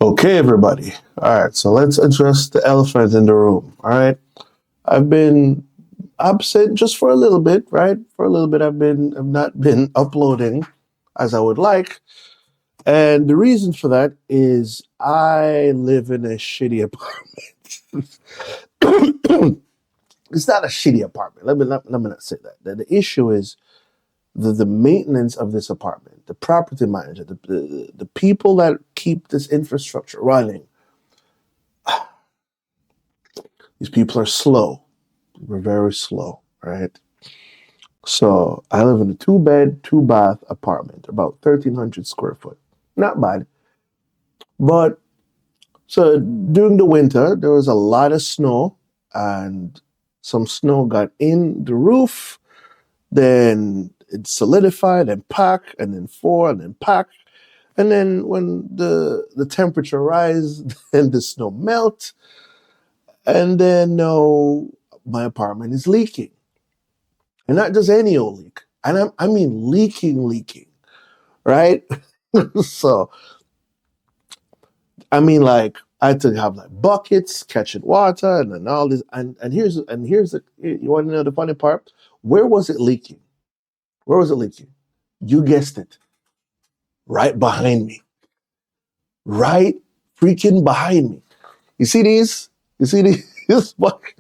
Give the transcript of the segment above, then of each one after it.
Okay, everybody. All right, so let's address the elephant in the room. All right, I've been absent just for a little bit, right? For a little bit, I've not been uploading as I would like, and the reason for that is I live in a shitty apartment. It's not a shitty apartment. Let me not say that. The issue is the maintenance of this apartment, the property manager, the people that keep this infrastructure running. These people are slow. We're very slow, right? So I live in a two-bed, two-bath apartment, about 1,300 square foot. Not bad. But so during the winter, there was a lot of snow, and some snow got in the roof. Then it solidified and packed, and then fall, and then packed. And then when the temperature rise, then the snow melt, and then no, my apartment is leaking. And not just any old leak. And I mean leaking, right? So, I mean, like, I had to have like buckets catching water and then all this. And here's you want to know the funny part? Where was it leaking? Where was it leaking? You guessed it. Right behind me. Right freaking behind me. You see these? You see these? This bucket?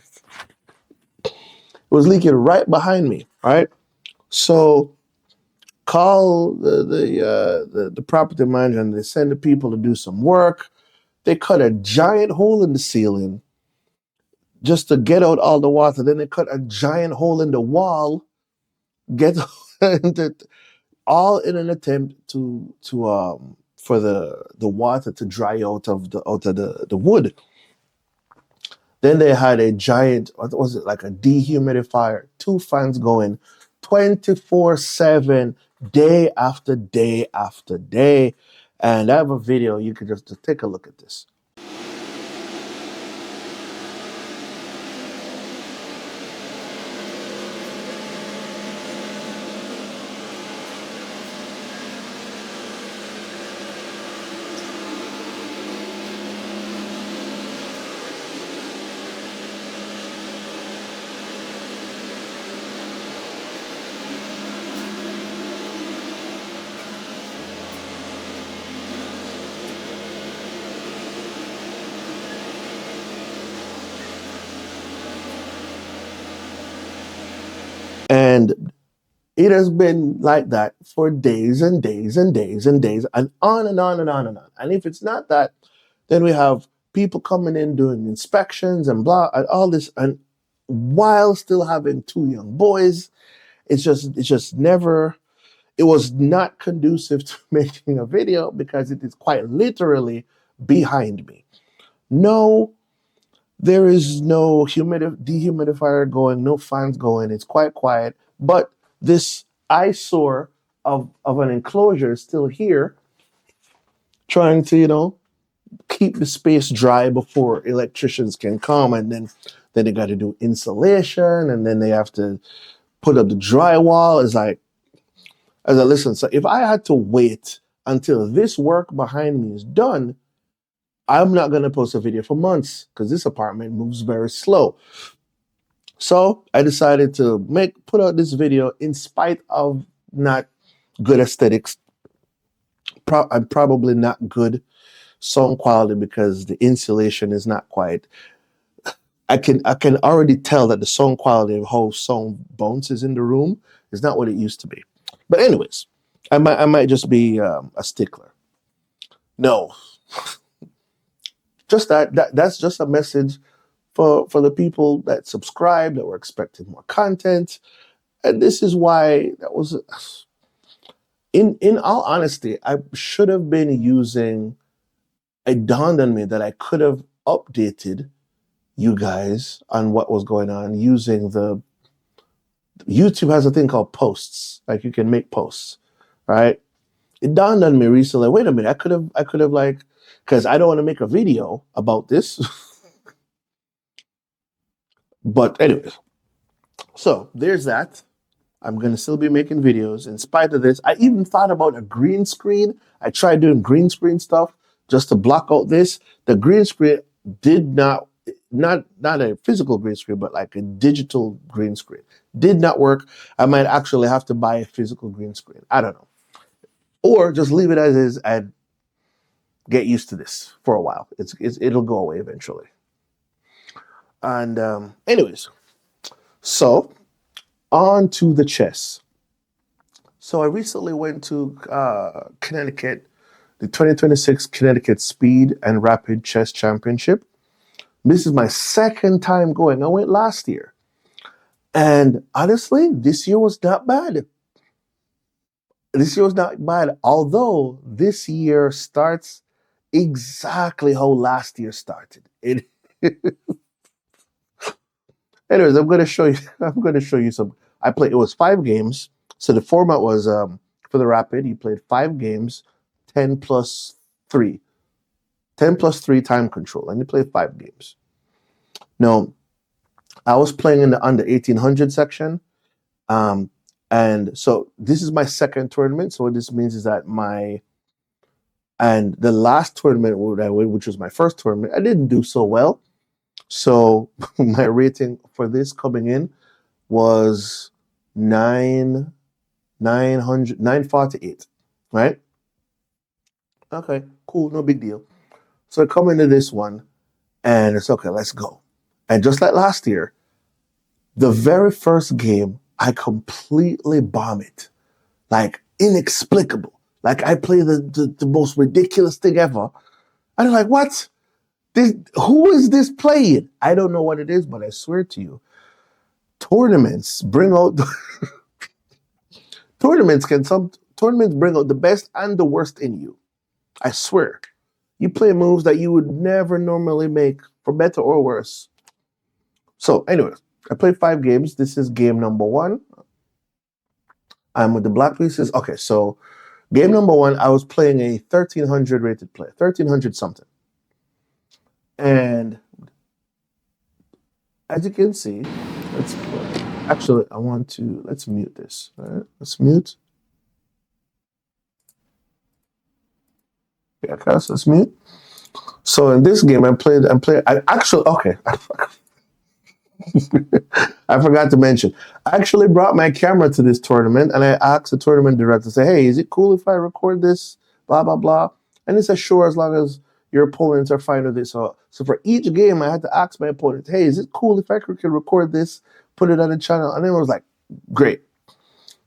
It was leaking right behind me, right? So call the property manager and they send the people to do some work. They cut a giant hole in the ceiling just to get out all the water. Then they cut a giant hole in the wall, get all in an attempt to for the water to dry out of the wood. Then they had a giant, what was it, like a dehumidifier, two fans going 24/7, day after day after day. And I have a video, you could just take a look at this. And it has been like that for days and days and days and days and on and on and on and on. And if it's not that, then we have people coming in doing inspections and blah and all this, and while still having two young boys, it's just never, it was not conducive to making a video because it is quite literally behind me. No, there is no dehumidifier going, no fans going. It's quite quiet. But this eyesore of an enclosure is still here, trying to, keep the space dry before electricians can come. And then they got to do insulation, and then they have to put up the drywall. It's like, as I listen, so if I had to wait until this work behind me is done, I'm not going to post a video for months because this apartment moves very slow. So I decided to put out this video in spite of not good aesthetics. I'm probably not good sound quality because the insulation is not quite. I can already tell that the sound quality of how sound bounces in the room is not what it used to be. But anyways, I might just be a stickler. No, just that's just a message for the people that subscribe, that were expecting more content. And this is why that was, in all honesty, I should have been using, it dawned on me that I could have updated you guys on what was going on using YouTube has a thing called posts. Like, you can make posts, right? It dawned on me recently, wait a minute, I could have like, because I don't want to make a video about this. But anyways, so there's that. I'm going to still be making videos in spite of this. I even thought about a green screen. I tried doing green screen stuff. just to block out this. The green screen did not a physical green screen, but like a digital green screen. Did not work. I might actually have to buy a physical green screen. I don't know. Or just leave it as is and get used to this for a while. It'll go away eventually. And anyways, so on to the chess. So I recently went to Connecticut, the 2026 Connecticut Speed and Rapid Chess Championship. This is my second time going. I went last year. And honestly, this year was not bad. This year was not bad, although this year starts exactly how last year started. Anyways, I'm going to show you. I'm going to show you some. I played. It was 5 games. So the format was for the rapid. You played 5 games, 10+3, 10+3 time control, and you played 5 games. Now, I was playing in the under 1800 section, and so this is my second tournament. So what this means is that the last tournament I went, which was my first tournament, I didn't do so well. So my rating for this coming in was 948, right? Okay, cool, no big deal. So I come into this one, and it's okay, let's go. And just like last year, the very first game, I completely bomb it. Like, inexplicable. Like, I play the most ridiculous thing ever. And I'm like, what? Who is this playing? I don't know what it is, but I swear to you, tournaments bring out tournaments bring out the best and the worst in you. I swear. You play moves that you would never normally make, for better or worse. So, anyways, I played 5 games. This is game number 1. I'm with the black pieces. Okay, so game number 1, I was playing a 1300 rated play, 1300 something. And as you can see, let's mute this. All right, let's mute. Yeah, let's mute. So in this game, I forgot to mention, I actually brought my camera to this tournament, and I asked the tournament director, say, hey, is it cool if I record this? Blah, blah, blah. And he said, sure, as long as your opponents are fine with it. So for each game, I had to ask my opponent, hey, is it cool if I could record this, put it on the channel? And it was like, great,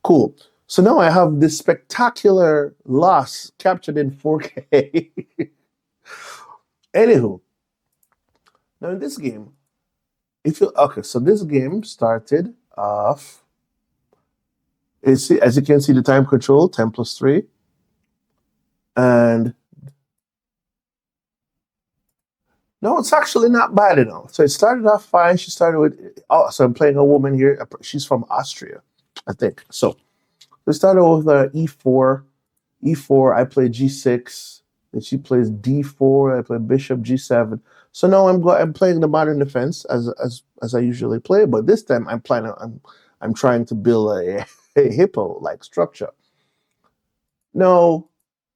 cool. So now I have this spectacular loss captured in 4K. Anywho, now in this game, so this game started off, as you can see, the time control, 10+3. And no, it's actually not bad at all. So it started off fine. She started with, so I'm playing a woman here. She's from Austria, I think. So we started with E4. E4, I play G6. And she plays D4. I play Bishop G7. So now I'm playing the modern defense as I usually play, but this time I'm trying to build a hippo-like structure. No,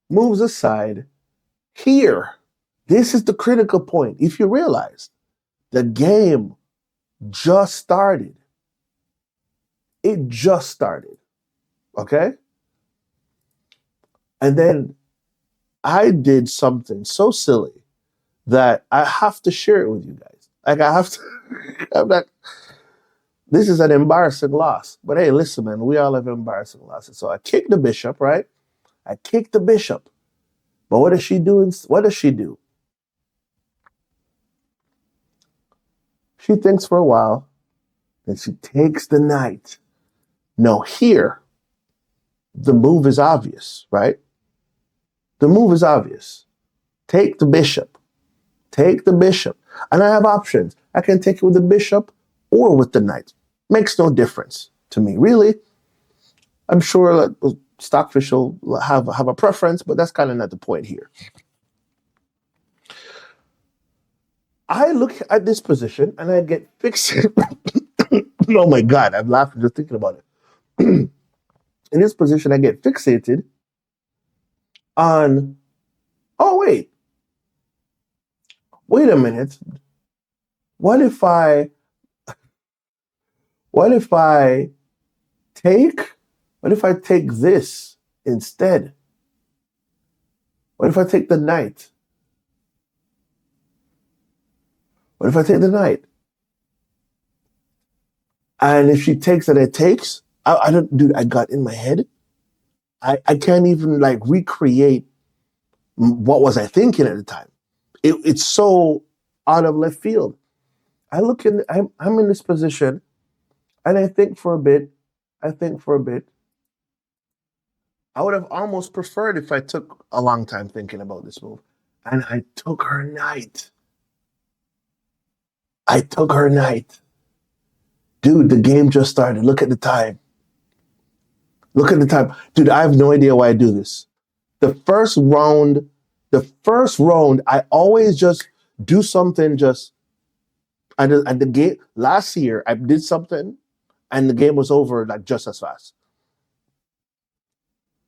moves aside. Here, this is the critical point. If you realize, the game just started. It just started. Okay? And then I did something so silly that I have to share it with you guys. Like, I have to, this is an embarrassing loss. But hey, listen, man, we all have embarrassing losses. So I kicked the bishop, right? I kicked the bishop. But what does she do? What does she do? She thinks for a while, then she takes the knight. Now here, the move is obvious, right? The move is obvious. Take the bishop. Take the bishop. And I have options. I can take it with the bishop or with the knight. Makes no difference to me, really. I'm sure Stockfish will have a preference, but that's kind of not the point here. I look at this position and I get fixated. Oh my God, I'm laughing just thinking about it. In this position, I get fixated on, oh wait, wait a minute. What if I what if I take what if I take this instead? What if I take the knight? What if I take the knight? And if she takes and it takes, I don't, dude, I got in my head. I can't even like recreate what was I thinking at the time. It's so out of left field. I'm in this position and I think for a bit, I think for a bit, I would have almost preferred if I took a long time thinking about this move. And I took her knight. I took her knight. Dude, the game just started. Look at the time. Look at the time. Dude, I have no idea why I do this. The first round, the first round, I always just do something just at the game. Last year, I did something and the game was over like just as fast.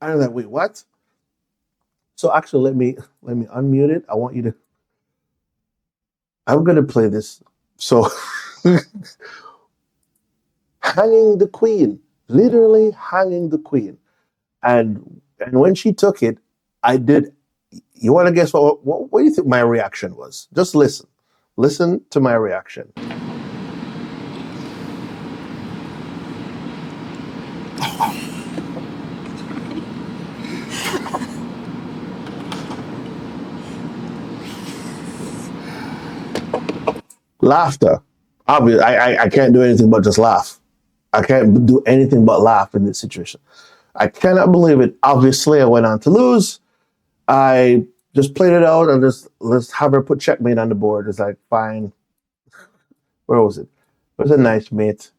I was like, wait, what? So actually let me unmute it. I want you to I'm gonna play this. So hanging the queen, literally hanging the queen. And when she took it, I did. You want to guess what do you think my reaction was? Just listen. Listen to my reaction. Laughter. Obviously, I can't do anything but just laugh. I can't do anything but laugh in this situation. I cannot believe it. Obviously, I went on to lose. I just played it out and just let's have her put checkmate on the board. It's like fine. Where was it? It was a nice mate.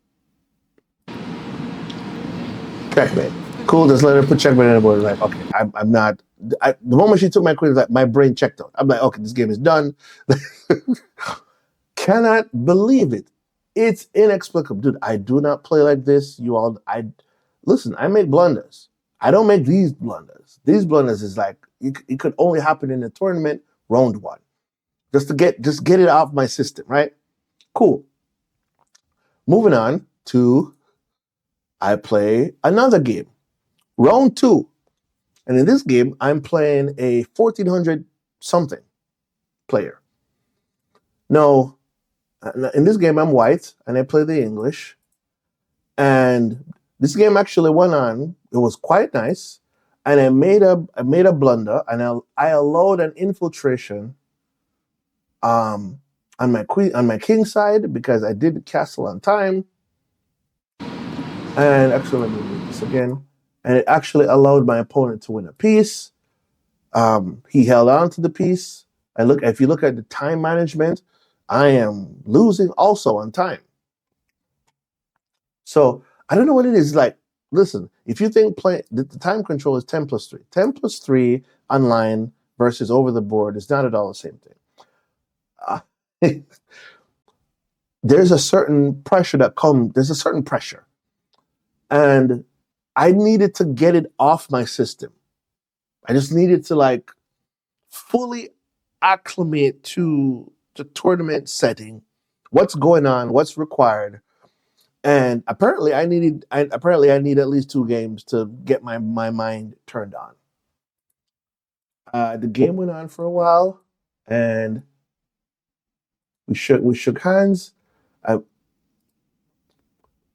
Checkmate. Cool. Just let her put checkmate on the board. Like okay, I'm not. The moment she took my queen, like my brain checked out. I'm like okay, this game is done. Cannot believe it. It's inexplicable, dude. I do not play like this. You all, I listen. I make blunders. I don't make these blunders. These blunders is like it could only happen in a tournament, round one, just get it off my system, right? Cool. Moving on to I play another game, round two, and in this game I'm playing a 1400 something player. No, in this game I'm white and I play the English. And this game actually went on. It was quite nice. And I made a blunder and I allowed an infiltration on my queen on my king side because I did the castle on time. And actually let me read this again. And it actually allowed my opponent to win a piece. He held on to the piece. If you look at the time management, I am losing also on time. So I don't know what it is. Like, listen, if you think the time control is 10 plus 3, 10 plus 3 online versus over the board is not at all the same thing. Uh, there's a certain pressure there's a certain pressure. And I needed to get it off my system. I just needed to like fully acclimate to the tournament setting, what's going on, what's required. And apparently I need at least 2 games to get my mind turned on. The game went on for a while, and we shook hands. I,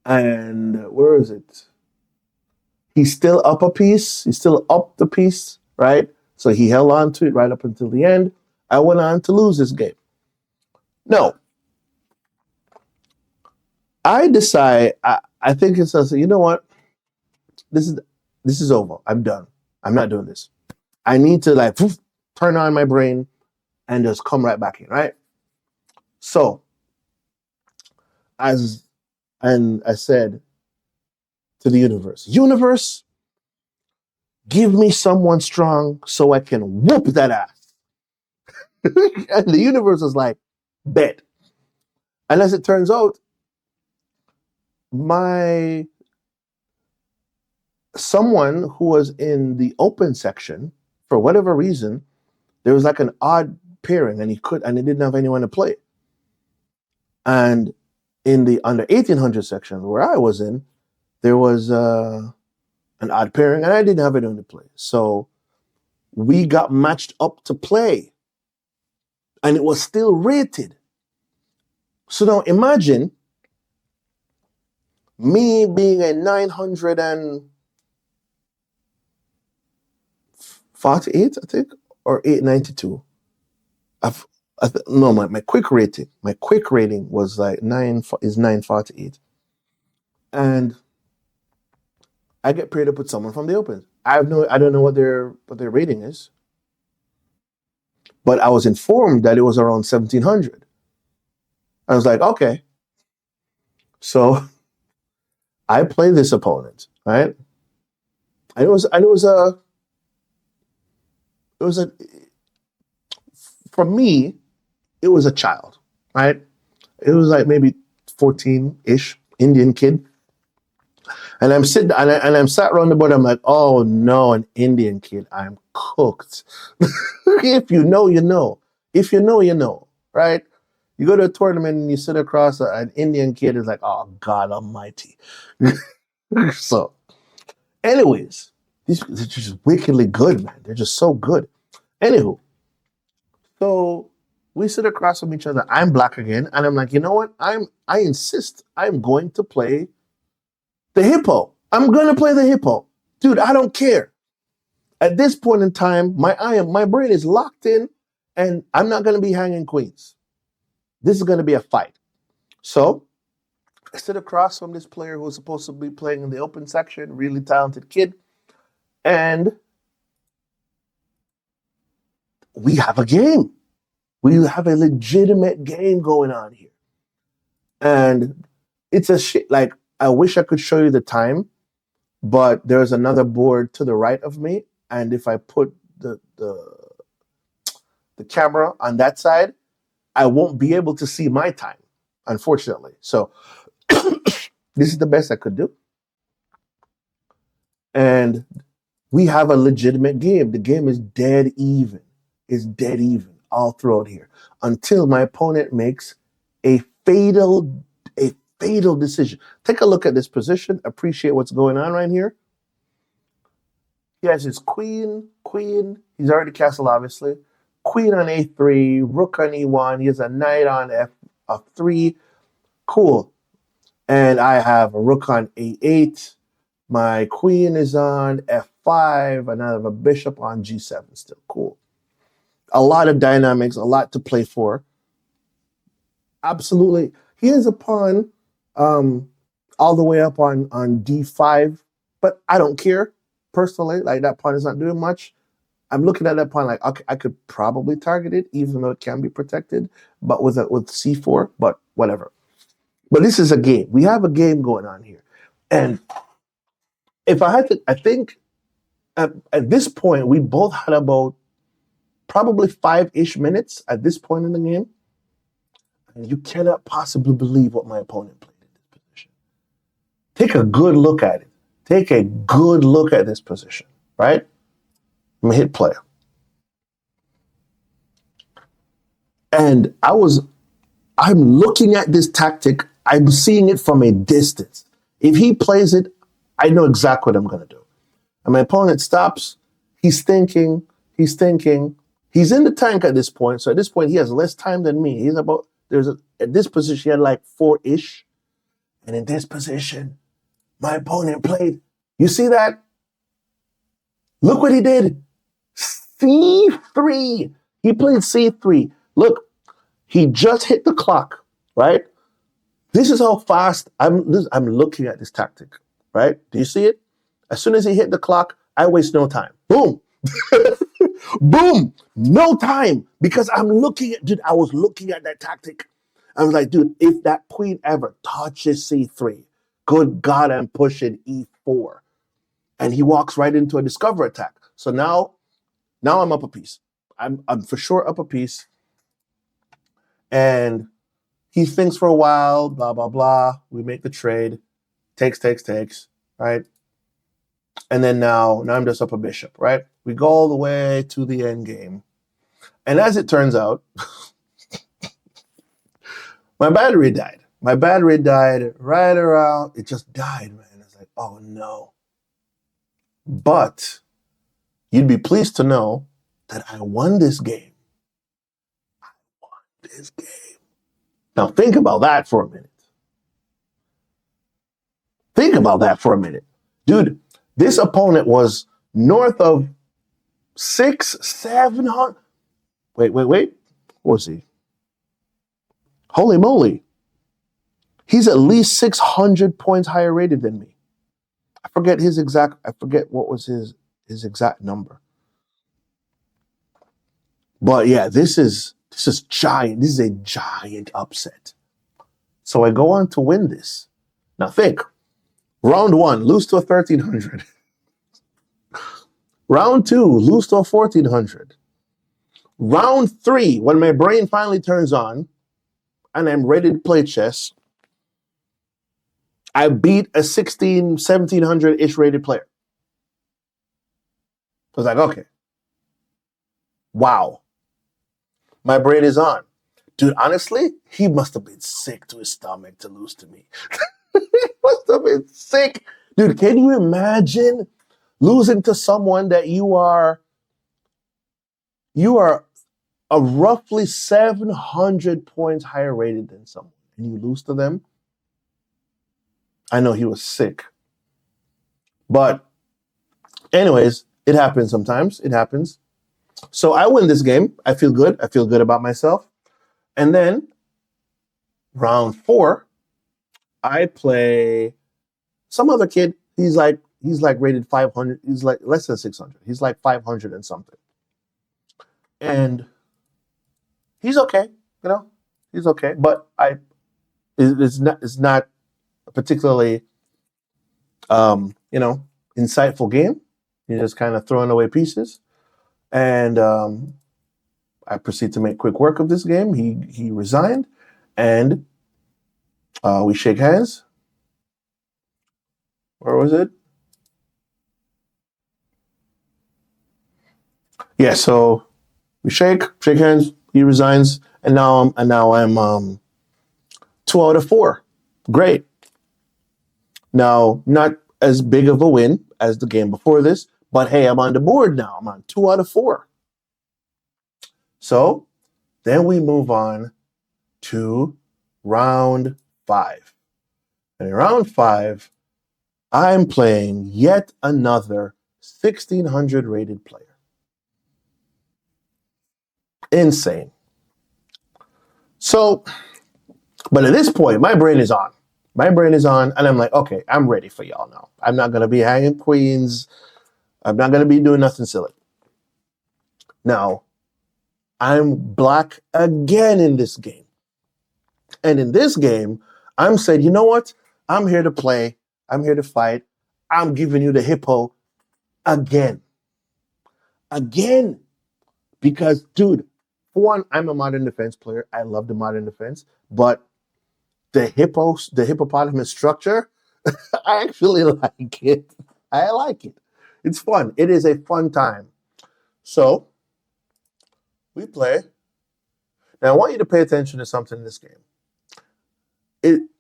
and where is it? He's still up a piece. He's still up the piece, right? So he held on to it right up until the end. I went on to lose this game. No, I decide. I think it's you know what? This is this is over. I'm done. I'm not doing this. I need to like turn on my brain and just come right back in, right? So as and I said to the universe, give me someone strong so I can whoop that ass. And the universe is like, bet. And as it turns out, my someone who was in the open section, for whatever reason, there was like an odd pairing, and he didn't have anyone to play. And in the under 1800 section where I was in, there was an odd pairing, and I didn't have anyone to play. So we got matched up to play, and it was still rated. So now imagine me being a 948, I think, or 892. No, my quick rating. My quick rating was like 948, and I get paired up with someone from the Open. I don't know what their rating is, but I was informed that it was around 1700. I was like, okay, so I play this opponent, right? And it was a for me, it was a child, right? It was like maybe 14-ish Indian kid. And I'm sitting and I'm sat around the board. I'm like, oh no, an Indian kid. I'm cooked. If you know, you know. If you know, you know, right? You go to a tournament and you sit across an Indian kid, it's like, oh God Almighty. So, anyways, they're just wickedly good, man. They're just so good. Anywho, so we sit across from each other. I'm black again, and I'm like, you know what? I insist. I'm going to play the hippo. I'm gonna play the hippo. Dude, I don't care. At this point in time, my brain is locked in, and I'm not gonna be hanging queens. This is gonna be a fight. So I sit across from this player who's supposed to be playing in the open section, really talented kid, and we have a game. We have a legitimate game going on here. And it's a shit. Like, I wish I could show you the time, but there's another board to the right of me. And if I put the camera on that side, I won't be able to see my time, unfortunately. So this is the best I could do. And we have a legitimate game. The game is dead even. It's dead even all throughout here until my opponent makes a fatal decision. Take a look at this position. Appreciate what's going on right here. He has his queen. He's already castled, obviously. Queen on a3, rook on e1. He has a knight on f3. Cool. And I have a rook on a8. My queen is on f5, and I have a bishop on g7 still. Cool. A lot of dynamics, a lot to play for. Absolutely. He has a pawn all the way up on d5, but I don't care personally. Like, that pawn is not doing much. I'm looking at that pawn like, okay, I could probably target it, even though it can be protected, but with c4, but whatever. But this is a game. We have a game going on here. And if I had to, I think at this point, we both had about probably 5-ish minutes at this point in the game. And you cannot possibly believe what my opponent played in this position. Take a good look at it. Take a good look at this position, right? I'm going to hit play. And I'm looking at this tactic. I'm seeing it from a distance. If he plays it, I know exactly what I'm going to do. And my opponent stops. He's thinking. He's in the tank at this point. So at this point, he has less time than me. At this position, he had like 4-ish. And in this position, my opponent played. You see that? Look what he did. C3. He played C3. Look, he just hit the clock, right? This is how fast I'm looking at this tactic, right? Do you see it? As soon as he hit the clock, I waste no time. Boom. Boom. No time. Because I was looking at that tactic. I was like, dude, if that queen ever touches C3, good God, I'm pushing E4. And he walks right into a discover attack. So now I'm up a piece. I'm for sure up a piece. And he thinks for a while, blah, blah, blah. We make the trade. Takes, right? And then now I'm just up a bishop, right? We go all the way to the end game. And as it turns out, my battery died. My battery died right around, it just died, man. It's like, oh no. But you'd be pleased to know that I won this game. This game. Now think about that for a minute. Think about that for a minute. Dude, this opponent was north of 700. Wait. What was he? Holy moly. He's at least 600 points higher rated than me. I forget what was his exact number. But yeah, this is giant. This is a giant upset. So I go on to win this. Now think, round 1, lose to a 1300. Round 2, lose to a 1400. Round 3, when my brain finally turns on and I'm ready to play chess, I beat a 1700-ish rated player. I was like, okay. Wow. My brain is on. Dude, honestly, he must have been sick to his stomach to lose to me. He must have been sick. Dude, can you imagine losing to someone that you are a roughly 700 points higher rated than someone, and you lose to them? I know he was sick. But anyways, it happens sometimes. It happens. So I win this game. I feel good. I feel good about myself. And then round 4, I play some other kid. He's like rated 500. He's like less than 600. He's like 500 and something. And he's okay. He's okay. But it's not a particularly insightful game. You're just kind of throwing away pieces. And I proceed to make quick work of this game. He resigned, and we shake hands. Where was it? Yeah, so we shake hands. He resigns, and now I'm 2 out of 4. Great. Now, not as big of a win as the game before this, but hey, I'm on the board now. I'm on 2 out of 4. So then we move on to round 5. And in round 5, I'm playing yet another 1600 rated player. Insane. So, but at this point, my brain is on. And I'm like, okay, I'm ready for y'all now. I'm not going to be hanging queens. I'm not going to be doing nothing silly. Now, I'm black again in this game. And in this game, I'm saying, you know what? I'm here to play. I'm here to fight. I'm giving you the hippo again. Because, dude, for one, I'm a modern defense player. I love the modern defense. But the hippopotamus structure, I actually like it. I like it. It's fun. It is a fun time. So, we play. Now, I want you to pay attention to something in this game.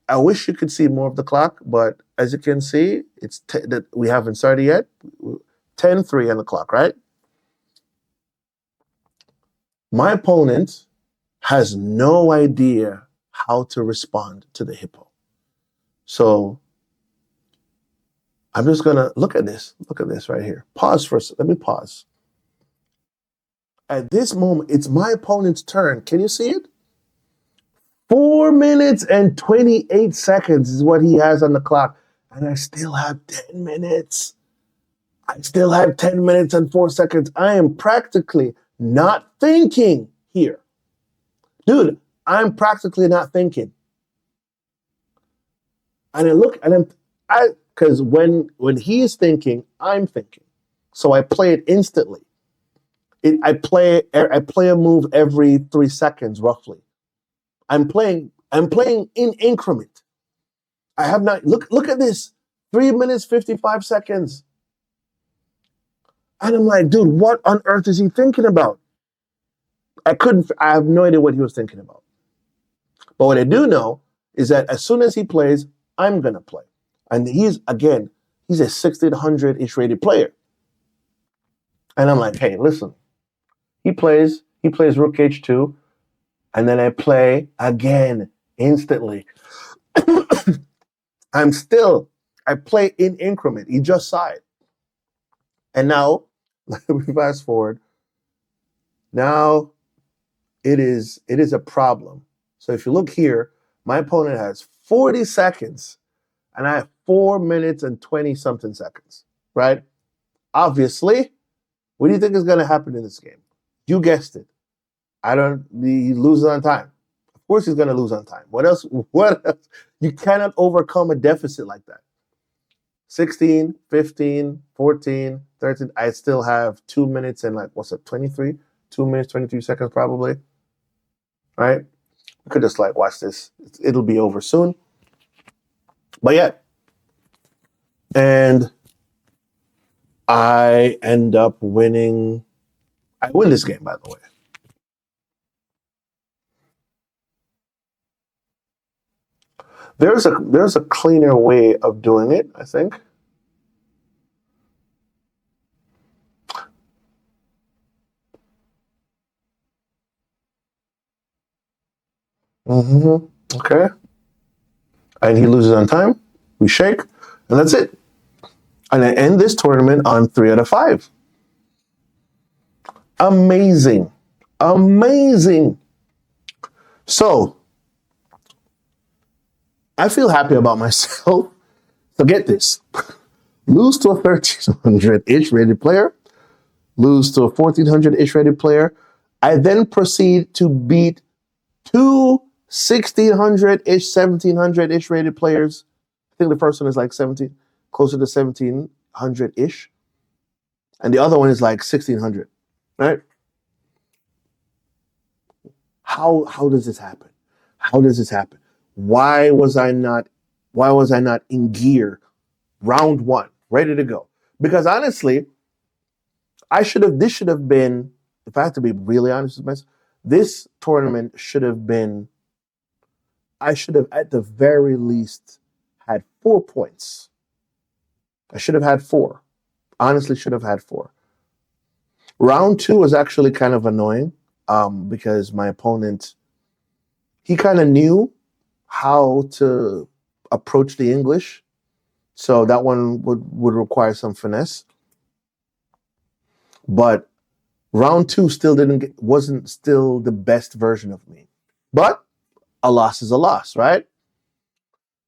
I wish you could see more of the clock, but as you can see, it's that we haven't started yet. 10:03 on the clock, right? My opponent has no idea how to respond to the hippo. So I'm just gonna look at this. Look at this right here. Pause for a second. Let me pause. At this moment, it's my opponent's turn. Can you see it? 4 minutes and 28 seconds is what he has on the clock. And I still have 10 minutes. I still have 10 minutes and 4 seconds. I am practically not thinking here. Dude, I'm practically not thinking. And I look, and because when he is thinking, I'm thinking. So I play it instantly. I play a move every 3 seconds, roughly. I'm playing in increment. I have not look at this. 3 minutes, 55 seconds. And I'm like, dude, what on earth is he thinking about? I have no idea what he was thinking about. But what I do know is that as soon as he plays, I'm going to play. And he's a 1600-ish rated player. And I'm like, hey, listen, he plays Rook H2, and then I play again instantly. I play in increment. He just saw it. And now, we fast forward. Now it is a problem. So if you look here, my opponent has 40 seconds and I have 4 minutes and 20 something seconds, right? Obviously, what do you think is going to happen in this game? You guessed it. He loses on time. Of course he's going to lose on time. What else? What else? You cannot overcome a deficit like that. 16, 15, 14, 13. I still have 2 minutes and 23? 2 minutes, 23 seconds probably, right? I could just watch this. It'll be over soon. But yeah. And I end up winning. I win this game, by the way. There's a cleaner way of doing it, I think. Okay. And he loses on time. We shake, and that's it. And I end this tournament on 3 out of 5. Amazing. Amazing. So, I feel happy about myself. So get this. Lose to a 1300-ish rated player. Lose to a 1400-ish rated player. I then proceed to beat two 1600-ish, 1700-ish rated players. I think the first one is 17, closer to 1700-ish. And the other one is 1600, right? How does this happen? How does this happen? Why was I not in gear round one, ready to go? Because honestly, this should have been, if I have to be really honest with myself, this tournament should have been, I should have at the very least had 4 points. I should have had 4. Honestly, should have had 4. Round 2 was actually kind of annoying because my opponent, he kind of knew how to approach the English. So that one would require some finesse. But round 2 still wasn't still the best version of me. But a loss is a loss, right?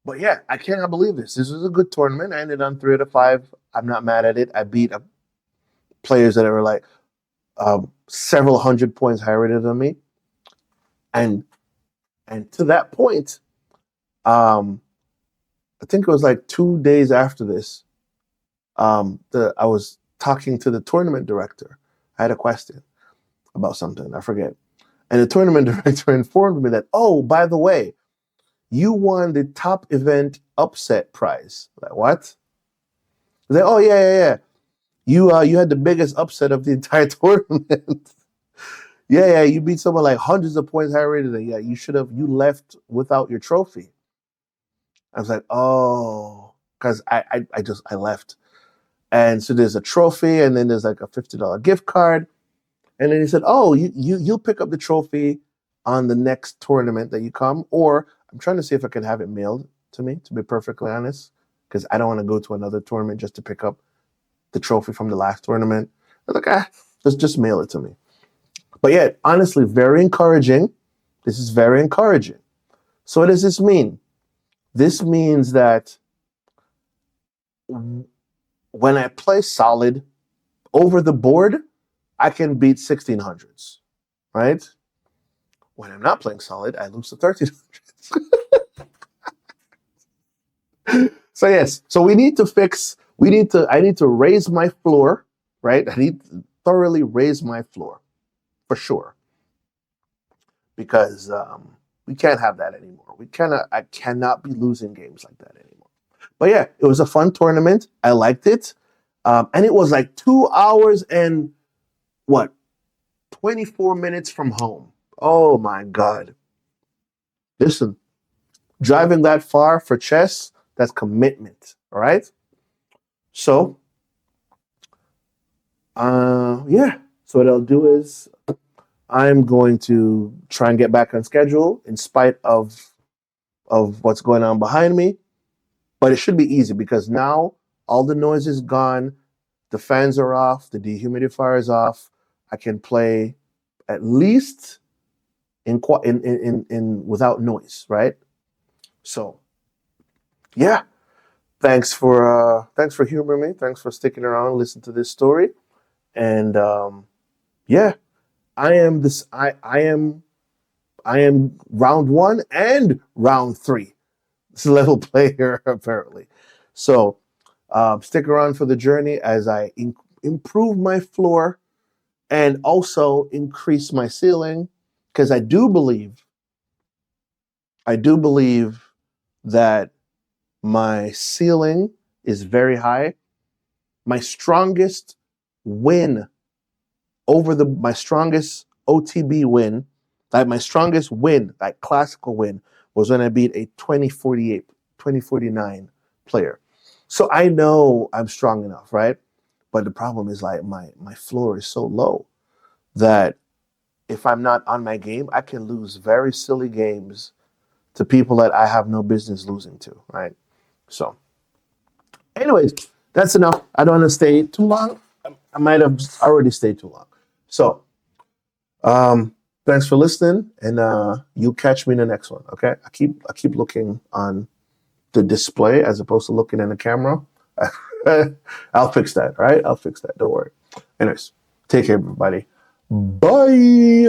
But yeah, I cannot believe this. This was a good tournament. I ended on 3 out of 5. I'm not mad at it. I beat players that were several hundred points higher than me. And to that point, I think it was 2 days after this, I was talking to the tournament director. I had a question about something, I forget. And the tournament director informed me that, oh, by the way, you won the top event upset prize. What? I was oh, yeah. You had the biggest upset of the entire tournament. Yeah, you beat someone hundreds of points higher rated than you. Yeah, you left without your trophy. I was oh, because I left. And so there's a trophy, and then there's a $50 gift card. And then he said, oh, you'll pick up the trophy on the next tournament that you come, or I'm trying to see if I can have it mailed to me, to be perfectly honest, because I don't want to go to another tournament just to pick up the trophy from the last tournament. I was just mail it to me. But yeah, honestly, very encouraging. This is very encouraging. So what does this mean? This means that when I play solid over the board, I can beat 1600s, right? When I'm not playing solid, I lose to 1300s. So yes, so I need to raise my floor, right? I need to thoroughly raise my floor, for sure. Because we can't have that anymore. I cannot be losing games like that anymore. But yeah, it was a fun tournament. I liked it. And it was 2 hours and what? 24 minutes from home. Oh my God. Listen, driving that far for chess, that's commitment. All right. So, yeah. So what I'll do is I'm going to try and get back on schedule in spite of what's going on behind me. But it should be easy because now all the noise is gone. The fans are off. The dehumidifier is off. I can play at least in without noise, right? So yeah, thanks for humoring me. Thanks for sticking around, listen to this story, and yeah, I am round one and round three. This level player apparently. So stick around for the journey as I improve my floor and also increase my ceiling because I do believe that my ceiling is very high. My strongest win my strongest OTB win, like my strongest win, like classical win, was when I beat a 2048, 2049 player. So I know I'm strong enough, right? But the problem is like my floor is so low that if I'm not on my game, I can lose very silly games to people that I have no business losing to, right? So, anyways, that's enough. I don't want to stay too long. I might have already stayed too long. So, thanks for listening, and you'll catch me in the next one. Okay? I keep looking on the display as opposed to looking in the camera. I'll fix that. All right? I'll fix that. Don't worry. Anyways, take care, everybody. Bye.